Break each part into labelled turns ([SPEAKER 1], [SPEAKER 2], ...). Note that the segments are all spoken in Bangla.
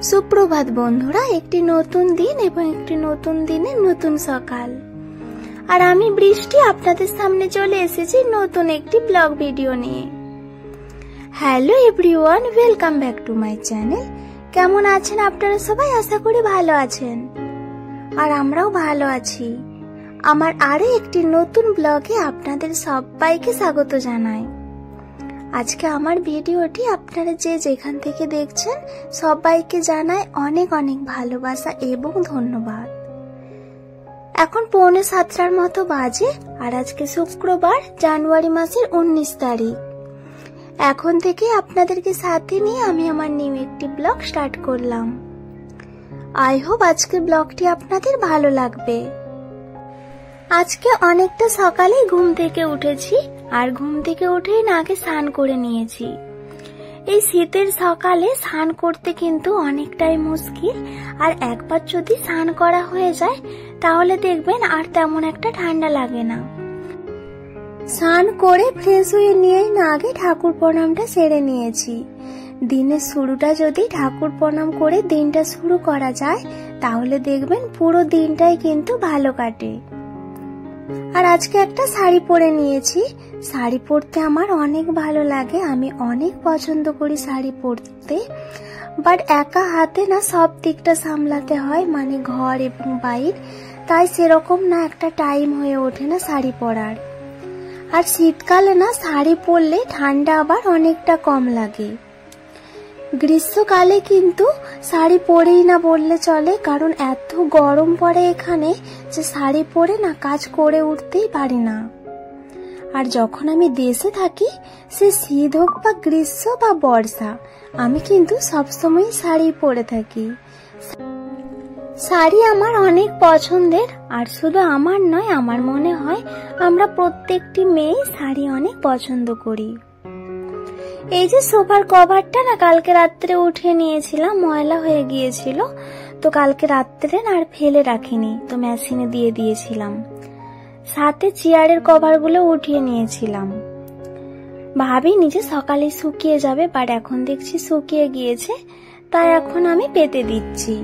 [SPEAKER 1] সুপ্রভাত বন্ধুরা, একটি নতুন দিন এবং একটি নতুন দিনের নতুন সকাল। আর আমি বৃষ্টি আপনাদের সামনে চলে এসেছি নতুন একটি ব্লগ ভিডিও নিয়ে। Hello everyone, welcome back to my channel. কেমন আছেন আপনারা সবাই? আশা করি ভালো আছেন, আর আমরাও ভালো আছি। আমার আরো একটি নতুন ব্লগে আপনাদের সবাইকে স্বাগত জানাই। আজকে আমার ভিডিওটি আপনারা যে যেখান থেকে দেখছেন সবাইকে জানাই অনেক অনেক ভালোবাসা এবং ধন্যবাদ। এখন 6:45 মতো বাজে, আর আজকে শুক্রবার, জানুয়ারি মাসের 19 তারিখ। এখন থেকে আপনাদেরকে সাথে নিয়ে আমি আমার নিউ একটি ব্লগ স্টার্ট করলাম। আই হোপ আজকের ব্লগটি আপনাদের ভালো লাগবে। আজকে অনেকটা সকালে ঘুম থেকে উঠেছি, আর ঘুম থেকে উঠেই নাকে স্নান করে নিয়েছি। এই শীতের সকালে স্নান করতে কিন্তু অনেকটাই মুশকিল, আর একবার যদি স্নান করা হয়ে যায় তাহলে দেখবেন আর তেমন একটা ঠান্ডা লাগে না। স্নান করে ফ্রেশ হয়ে নিয়েই না আগে ঠাকুর প্রণামটা সেরে নিয়েছি। দিনের শুরুটা যদি ঠাকুর প্রণাম করে দিনটা শুরু করা যায় তাহলে দেখবেন পুরো দিনটাই কিন্তু ভালো কাটে। আর আজকে একটা শাড়ি পরে নিয়েছি। শাড়ি পরতে আমার অনেক ভালো লাগে, আমি অনেক পছন্দ করি শাড়ি পরতে। বাট একা হাতে না সব দিকটা সামলাতে হয়, মানে ঘর এবং বাইর, তাই সেরকম না একটা টাইম হয়ে ওঠে না শাড়ি পরার। আর শীতকালে না শাড়ি পরলে ঠান্ডা আবার অনেকটা কম লাগে। গ্রীষ্মকালে কিন্তু শাড়ি পরেই না বললে চলে, কারণ এত গরম পড়ে এখানে যে শাড়ি পরে না কাজ করে উঠতেই পারি না। আর যখন আমি দেশে থাকি, সে শীত হোক বা গ্রীষ্ম বা বর্ষা, আমি কিন্তু সবসময় শাড়ি পরে থাকি। শাড়ি আমার অনেক পছন্দের, আর শুধু আমার নয়, আমার মনে হয় আমরা প্রত্যেকটি মেয়ে শাড়ি অনেক পছন্দ করি। এই যে সোফার কভারটা না কালকে রাত্রে উঠিয়ে নিয়েছিলাম, ময়লা হয়ে গিয়েছিল, তো কালকে রাত্রে না আর ফেলে রাখিনি, তো মেশিনে দিয়ে দিয়েছিলাম। সাথে চেয়ারের কভারগুলো উঠিয়ে নিয়েছিলাম, ভাবিনি যে সকালে শুকিয়ে যাবে, বাট এখন দেখছি শুকিয়ে গিয়েছে, তাই এখন আমি পেতে দিচ্ছি।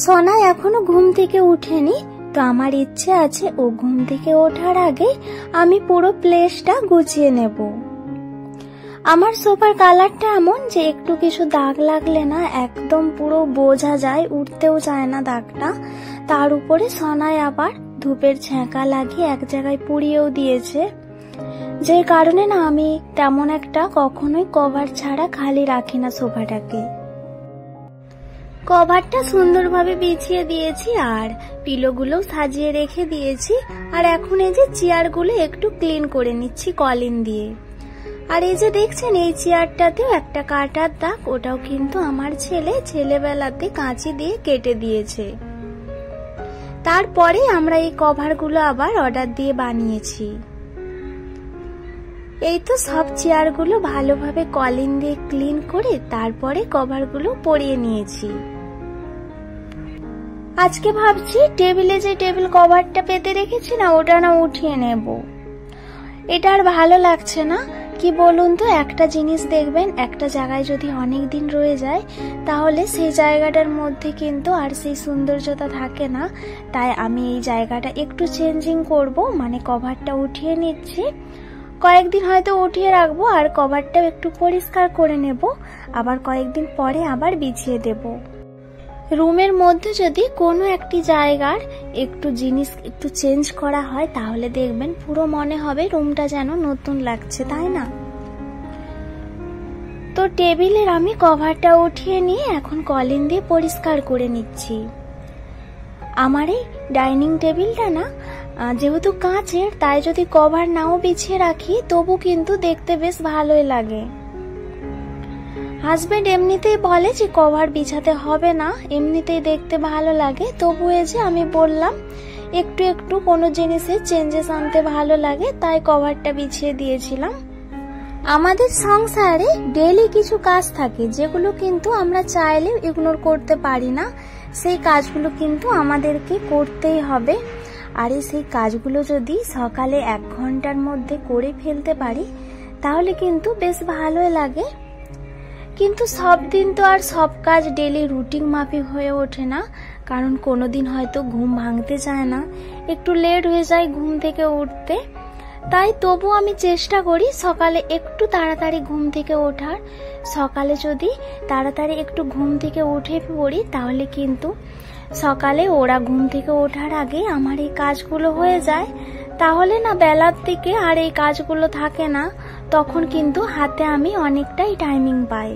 [SPEAKER 1] সোনা এখনো ঘুম থেকে উঠেনি, তো আমার ইচ্ছে আছে ও ঘুম থেকে ওঠার আগে আমি পুরো প্লেসটা গুছিয়ে নেব। আমার সোফার কালারটা এমন যে একটু কিছু দাগ লাগলে না একদম পুরো বোঝা যায়, উঠতেও যায় না দাগটা। তার উপরে সোনায় আবার ধূপের ছ্যাঁকা লাগিয়ে এক জায়গায় পুড়িয়েও দিয়েছে, যে কারণে না আমি তেমন একটা কখনোই কভার ছাড়া খালি রাখি না সোফাটাকে। কভারটা সুন্দরভাবে বিছিয়ে দিয়েছি, আর পিলোগুলো সাজিয়ে রেখে দিয়েছি। আর এখন এই যে চেয়ারগুলো একটু ক্লিন করে নিচ্ছি কলিন দিয়ে। আর এই যে দেখছেন এই চেয়ারটাতেও একটা কাটার দাগ, ওটাও কিন্তু আমার ছেলেবেলাতে কাঁচি দিয়ে কেটে দিয়েছে। তারপরে আমরা এই কভারগুলো আবার অর্ডার দিয়ে বানিয়েছি। এই তো সব চেয়ারগুলো ভালোভাবে কলিন দিয়ে ক্লিন করে তারপরে কভারগুলো পরিয়ে নিয়েছি। আজকে ভাবছি টেবিলে যে টেবিল কভারটা পেতে রেখেছি না, ওটা না উঠিয়ে নেব। এটা আর ভালো লাগছে না। কি বলুন তো, একটা জিনিস দেখবেন একটা জায়গায় যদি অনেক দিন রয়ে যায় তাহলে সেই জায়গাটার মধ্যে কিন্তু আর সেই সৌন্দর্যতা থাকে না। তাই আমি এই জায়গাটা একটু চেঞ্জিং করব, মানে কভারটা উঠিয়ে নিচ্ছি। কয়েকদিন হয়তো উঠিয়ে রাখবো, আর কভারটাও একটু পরিষ্কার করে নেব, আবার কয়েকদিন পরে আবার বিছিয়ে দেব। রুমের মধ্যে যদি কোনো একটি জায়গার একটু জিনিস একটু চেঞ্জ করা হয় তাহলে দেখবেন পুরো মনে হবে রুমটা যেন নতুন লাগছে, তাই না? তো টেবিলের আমি কভারটা উঠিয়ে নিয়ে এখন কলিন দিয়ে পরিষ্কার করে নিচ্ছি। আমার এই ডাইনিং টেবিলটা না যেহেতু কাঁচের, তাই যদি কভার নাও বিছিয়ে রাখি তবু কিন্তু দেখতে বেশ ভালোই লাগে। হাজবেন্ড এমনিতেই বলে যে কভার বিছাতে হবে না, এমনিতেই দেখতে ভালো লাগে, তবু এই যে আমি বললাম একটু একটু কোনো জিনিসে চেঞ্জেস আনতে ভালো লাগে, তাই কভারটা বিছিয়ে দিয়েছিলাম। আমাদের সংসারে ডেইলি কিছু কাজ থাকে যেগুলো কিন্তু আমরা চাইলেও ইগনোর করতে পারি না, সেই কাজগুলো কিন্তু আমাদেরকে করতেই হবে। আর সেই কাজগুলো যদি সকালে 1 ঘন্টার মধ্যে করে ফেলতে পারি তাহলে কিন্তু বেশ ভালোই লাগে। কিন্তু সব দিন তো আর সব কাজ ডেলি রুটিন মাফিক হয়ে ওঠে না, কারণ কোনোদিন হয়তো ঘুম ভাঙতে চায় না, একটু লেট হয়ে যায় ঘুম থেকে উঠতে। তাই তবু আমি চেষ্টা করি সকালে একটু তাড়াতাড়ি ঘুম থেকে ওঠার। সকালে যদি তাড়াতাড়ি একটু ঘুম থেকে উঠে পড়ি তাহলে কিন্তু সকালে ওরা ঘুম থেকে ওঠার আগে আমার এই কাজগুলো হয়ে যায়। তাহলে না বেলার দিকে আর এই কাজগুলো থাকে না, তখন কিন্তু হাতে আমি অনেকটাই টাইমিং পাই।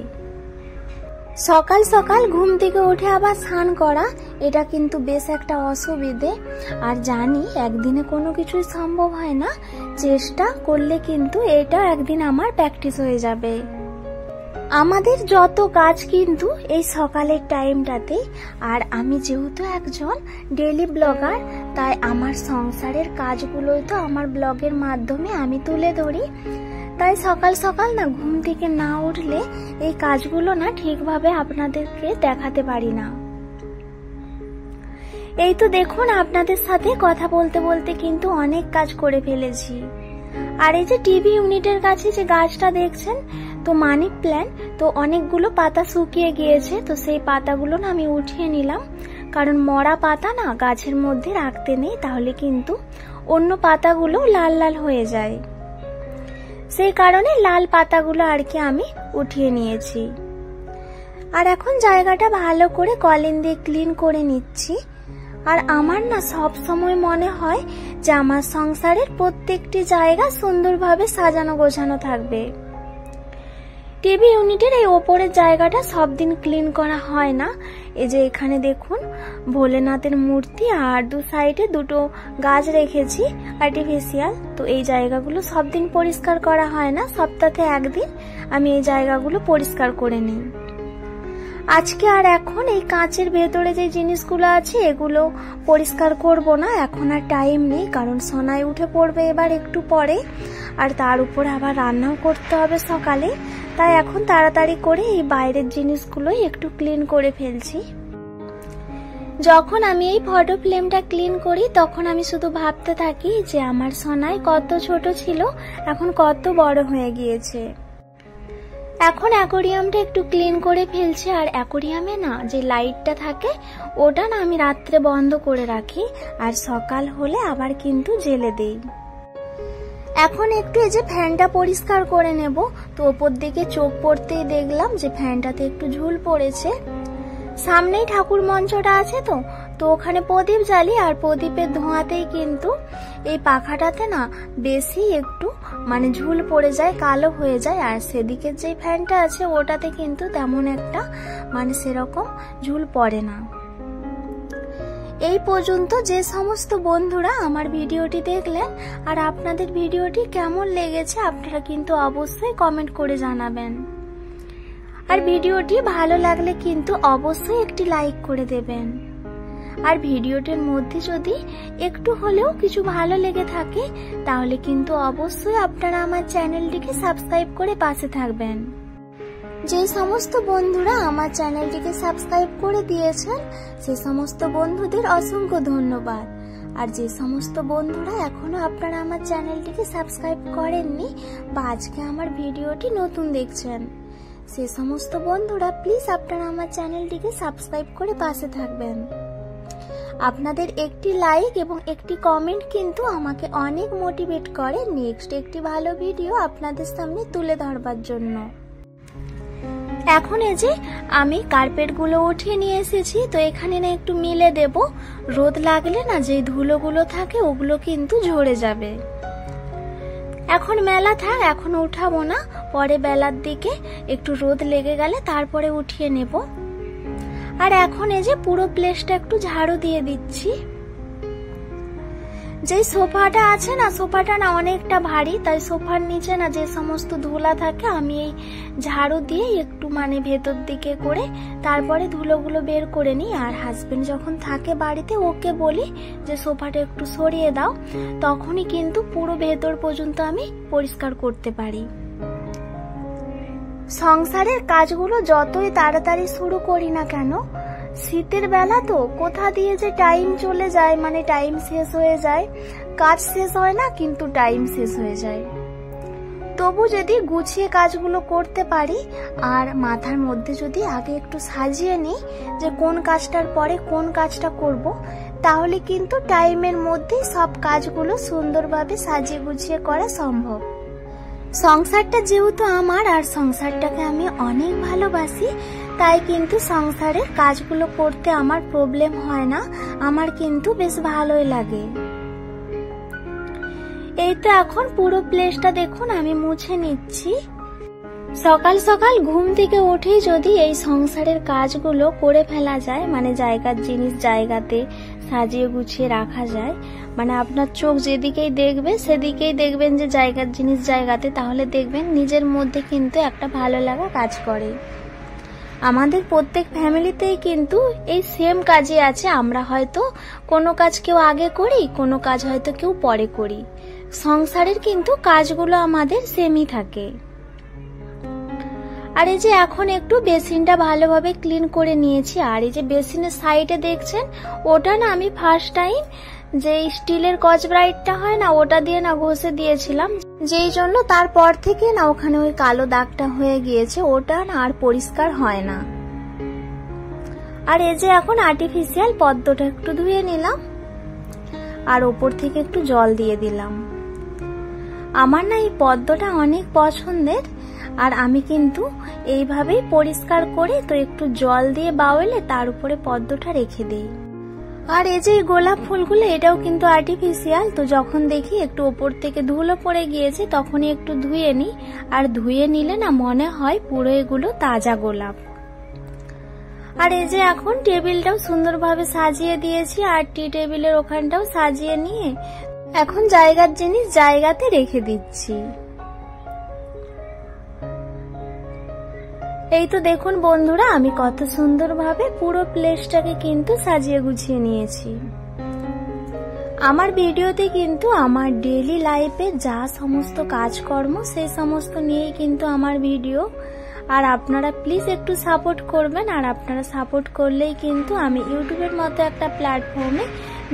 [SPEAKER 1] সকাল সকাল ঘুম থেকে উঠে আবার স্নান করা, এটা কিন্তু বেশ একটা অসুবিধে। আর জানি একদিনে কোনো কিছুই সম্ভব হয় না, চেষ্টা করলে কিন্তু এটা একদিন আমার প্র্যাকটিস হয়ে যাবে। আমাদের যত কাজ কিন্তু এই সকালের টাইমটাতে। আর আমি যেহেতু একজন ডেইলি ব্লগার, তাই আমার সংসারের কাজগুলোই তো আমার ব্লগের মাধ্যমে আমি তুলে ধরি। তাই সকাল সকাল না ঘুম থেকে না উঠলে এই কাজগুলো না ঠিকভাবে আপনাদেরকে দেখাতে পারি না। এই তো দেখুন আপনাদের সাথে কথা বলতে বলতে কিন্তু অনেক কাজ করে ফেলেছি। আর এই যে টিভি ইউনিটের কাছে যে গাছটা দেখছেন, তো মানি প্ল্যান্ট, তো অনেকগুলো পাতা শুকিয়ে গিয়েছে, তো সেই পাতাগুলো না আমি উঠিয়ে নিলাম। কারণ মরা পাতা না গাছের মধ্যে রাখতে নেই, তাহলে কিন্তু অন্য পাতাগুলো লাল লাল হয়ে যায়। সেই কারণে লাল পাতাগুলো আর কি আমি উঠিয়ে নিয়েছি। আর এখন জায়গাটা ভালো করে কলিন দিয়ে ক্লিন করে নিচ্ছি। আর আমার না সব সময় মনে হয় যে আমার সংসারের প্রত্যেকটি জায়গা সুন্দরভাবে সাজানো গোছানো থাকবে। টিভি ইউনিটের এই ওপরের জায়গাটা সব দিন ক্লিন করা হয় না। এই যে এখানে দেখুন ভোলেনাথের মূর্তি আর দু সাইডে দুটো গাছ রেখেছি আর্টিফিশিয়াল, তো এই জায়গাগুলো সব দিন পরিষ্কার করা হয় না, সপ্তাহে একদিন আমি এই জায়গাগুলো পরিষ্কার করে নিই। আজকে আর এখন এই কাঁচের ভেতরে যে জিনিসগুলো আছে এগুলো পরিষ্কার করব না, এখন আর টাইম নেই, কারণ সোনাই উঠে পড়বে এবার একটু পরে, আর তার উপরে আবার রান্নাও করতে হবে সকালে। তাই এখন তাড়াতাড়ি করে এই বাইরের জিনিসগুলোই একটু ক্লিন করে ফেলছি। যখন আমি এই ফটো ফ্রেমটা ক্লিন করি তখন আমি শুধু ভাবতে থাকি যে আমার সোনাই কত ছোট ছিল, এখন কত বড় হয়ে গিয়েছে। এখন অ্যাকোরিয়ামটা একটু ক্লিন করে ফেলছি। আর অ্যাকোরিয়ামে না যে লাইটটা থাকে ওটা না আমি রাত্রে বন্ধ করে রাখি, আর সকাল হলে আবার কিন্তু জ্বেলে দেই। এখন একটু এই যে ফ্যানটা পরিষ্কার করে নেব, তো ওপর দিকে চোখ পড়তেই দেখলাম যে ফ্যানটাতে একটু ঝুল পড়েছে। সামনেই ঠাকুর মঞ্চটা আছে, তো ওখানে প্রদীপ জ্বালি, আর প্রদীপের ধোঁয়াতেই কিন্তু এই পাখাটাতে না বেশি একটু মানে ঝুল পড়ে যায়, কালো হয়ে যায়। আর সেদিকে যে ফ্যানটা আছে ওটাতে কিন্তু তেমন একটা মানে সেরকম ঝুল পড়ে না। এই পর্যন্ত যে সমস্ত বন্ধুরা আমার ভিডিওটি দেখলেন আর আপনাদের ভিডিওটি কেমন লেগেছে আপনারা কিন্তু অবশ্যই কমেন্ট করে জানাবেন। আর ভিডিওটি ভালো লাগলে কিন্তু অবশ্যই একটি লাইক করে দেবেন। আর ভিডিওটির মধ্যে যদি একটু হলেও কিছু ভালো লেগে থাকে তাহলে কিন্তু অবশ্যই আপনারা আমার চ্যানেলটিকে সাবস্ক্রাইব করে পাশে থাকবেন। যে সমস্ত বন্ধুরা আমার চ্যানেলটিকে সাবস্ক্রাইব করে দিয়েছেন সেই সমস্ত বন্ধুদের অসংখ্য ধন্যবাদ। আর যে সমস্ত বন্ধুরা এখনো আপনারা আমার চ্যানেলটিকে সাবস্ক্রাইব করেননি বা আজকে আমার ভিডিওটি নতুন দেখছেন, সেই সমস্ত বন্ধুরা প্লিজ আপনারা আমার চ্যানেলটিকে সাবস্ক্রাইব করে পাশে থাকবেন। আপনাদের একটি লাইক এবং একটি কমেন্ট কিন্তু আমাকে অনেক মোটিভেট করে নেক্সট একটি ভালো ভিডিও আপনাদের সামনে তুলে ধরবার জন্য। এখন এই যে আমি কার্পেটগুলো উঠিয়ে নিয়ে এসেছি, তো এখানে না একটু মিলে দেব, রোদ লাগলে না যে ধুলোগুলো থাকে ওগুলো কিন্তু ঝরে যাবে। এখন মেলা থাক, এখন উঠাবো না, পরে বেলার দিকে একটু রোদ লেগে গেলে তারপরে উঠিয়ে নেব। আর এখন এই যে পুরো প্লেসটা একটু ঝাড়ু দিয়ে দিচ্ছি। যে সোফাটা আছে না, সোফাটা না অনেকটা ভারী, তাই সোফার নিচে না যে সমস্ত ধুলা থাকে আমি এই ঝাড়ু দিয়ে একটু মানে ভেতর দিকে করে তারপরে ধুলোগুলো বের করে নিই। আর হাজবেন্ড যখন থাকে বাড়িতে ওকে বলি যে সোফাটা একটু সরিয়ে দাও, তখনই কিন্তু পুরো ভেতর পর্যন্ত আমি পরিষ্কার করতে পারি। সংসারের কাজগুলো যতই তাড়াতাড়ি শুরু করি না কেন, শীতের বেলা তো কোথা দিয়ে যে টাইম চলে যায়, মানে টাইম শেষ হয়ে যায়, কাজ শেষ হয় না কিন্তু টাইম শেষ হয়ে যায়। তবু যদি গুছিয়ে কাজগুলো করতে পারি আর মাথার মধ্যে যদি আগে একটু সাজিয়ে নিই যে কোন কাজটার পরে কোন কাজটা করব, তাহলে কিন্তু টাইমের মধ্যেই সব কাজগুলো সুন্দরভাবে সাজিয়ে গুছিয়ে করা সম্ভব। সংসারটা যেহেতু আমার আর সংসারটাকে আমি অনেক ভালোবাসি, তাই কিন্তু সংসারের কাজগুলো করতে আমার প্রবলেম হয় না, আমার কিন্তু বেশ ভালোই লাগে। এই তো এখন পুরো প্লেসটা দেখুন আমি মুছে নিচ্ছি। সকাল সকাল ঘুম থেকে উঠেই যদি এই সংসারের কাজগুলো করে ফেলা যায়, মানে জায়গার জিনিস জায়গাতে সাজিয়ে গুছিয়ে রাখা যায়, মানে আপনার চোখ যেদিকেই দেখবে সেদিকেই দেখবেন যে জায়গার জিনিস জায়গাতে, তাহলে দেখবেন নিজের মধ্যে কিন্তু একটা ভালো লাগা কাজ করে। আমাদের প্রত্যেক ফ্যামিলিতেই কিন্তু এই সেম কাজই আছে। আমরা হয়তো কোনো কাজ কেউ আগে করি, কোনো কাজ হয়তো কেউ পরে করি। সংসারের কিন্তু কাজগুলো আমাদের সেমই থাকে। আর এই যে এখন একটু বেসিনটা ভালোভাবে ক্লিন করে নিয়েছি। আর এই যে বেসিনের সাইডে দেখছেন, ওটা না আমি ফার্স্ট টাইম যে স্টিলের স্কচব্রাইটটা হয় না, ওটা দিয়ে না ঘষে দিয়েছিলাম, যেই জন্য তারপর থেকে না ওখানে ওই কালো দাগটা হয়ে গিয়েছে, ওটা না আর পরিষ্কার হয় না। আর এই যে এখন আর্টিফিশিয়াল পদ্মটা একটু ধুয়ে নিলাম আর ওপর থেকে একটু জল দিয়ে দিলাম। আমার না এই পদ্মটা অনেক পছন্দের, আর আমি কিন্তু এইভাবেই পরিষ্কার করে তো একটু জল দিয়ে বাওয়েলে তার উপরে পদ্মটা রেখে দিই। আর এই যে গোলাপ ফুলগুলো, এটাও কিন্তু আর্টিফিশিয়াল, তো যখন দেখি একটু ওপর থেকে ধুলো পড়ে গিয়েছে তখনই একটু ধুয়ে নিই, আর ধুয়ে নিলে না মনে হয় পুরো এগুলো তাজা গোলাপ। আর এই যে এখন টেবিলটাও সুন্দরভাবে সাজিয়ে দিয়েছি, আর টি টেবিলের ওখানটাও সাজিয়ে নিয়ে এখন জায়গার জিনিস জায়গাতে রেখে দিচ্ছি। এই তো দেখুন বন্ধুরা, আমি কত সুন্দরভাবে পুরো প্লেসটাকে কিন্তু সাজিয়ে গুছিয়ে নিয়েছি। আমার ভিডিওতে কিন্তু আমার ডেইলি লাইফে যা সমস্ত কাজকর্ম সেই সমস্ত নিয়েই কিন্তু আমার ভিডিও। আর আপনারা প্লিজ একটু সাপোর্ট করবেন, আর আপনারা সাপোর্ট করলেই কিন্তু আমি ইউটিউবের মতো একটা প্ল্যাটফর্মে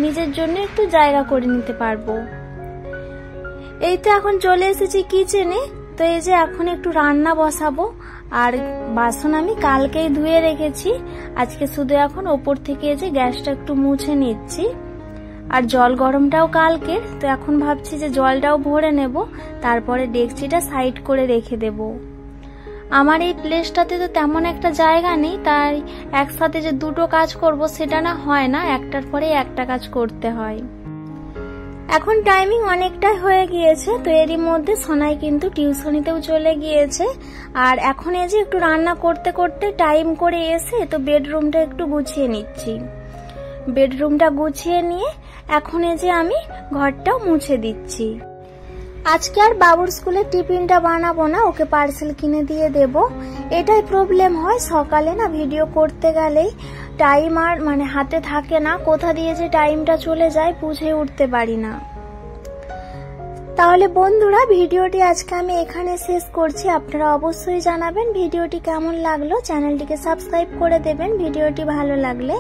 [SPEAKER 1] নিজের জন্য একটু জায়গা করে নিতে পারবো। এই তো এখন চলে এসেছি কিচেনে। তো এই যে এখন একটু রান্না বসাবো, আর বাসন আমি কালকেই ধুয়ে রেখেছি, আজকে শুধু এখন ওপর থেকে এই যে গ্যাসটা একটু মুছে নিচ্ছি। আর জল গরমটাও কালকের, তো এখন ভাবছি যে জলটাও ভরে নেব, তারপরে ডেকচিটা সাইড করে রেখে দেব। আমার এই প্লেসটাতে তো তেমন একটা জায়গা নেই, তাই একসাথে যে দুটো কাজ করব সেটা না হয় না, একটার পরে একটা কাজ করতে হয়। এখন টাইমিং অনেকটাই হয়ে গিয়েছে, তো এরই মধ্যে সোনাই কিন্তু টিউশনিতেও চলে গিয়েছে। আর এখন এই যে একটু রান্না করতে করতে টাইম করে এসে তো বেডরুমটা একটু গুছিয়ে নিচ্ছি। বেডরুমটা গুছিয়ে নিয়ে এখন এই যে আমি ঘরটাও মুছে দিচ্ছি। আজকে আর বাবুর স্কুলে টিফিনটা বানাবো না, ওকে পার্সেল কিনে দিয়ে দেব। এটাই প্রবলেম হয়, সকালে না ভিডিও করতে গেলেই টাইম আর মানে হাতে থাকে না, কোথা দিয়ে যে টাইমটা চলে যায় বুঝে উঠতে পারি না। তাহলে বন্ধুরা ভিডিওটি আজকে আমি এখানে শেষ করছি। আপনারা অবশ্যই জানাবেন ভিডিওটি কেমন লাগলো, চ্যানেলটিকে সাবস্ক্রাইব করে দেবেন ভিডিওটি ভালো লাগলে।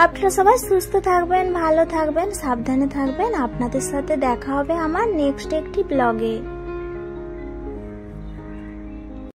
[SPEAKER 1] আপনারা সবাই সুস্থ থাকবেন, ভালো থাকবেন, সাবধানে থাকবেন। আপনাদের সাথে দেখা হবে আমার নেক্সট একটি ব্লগে।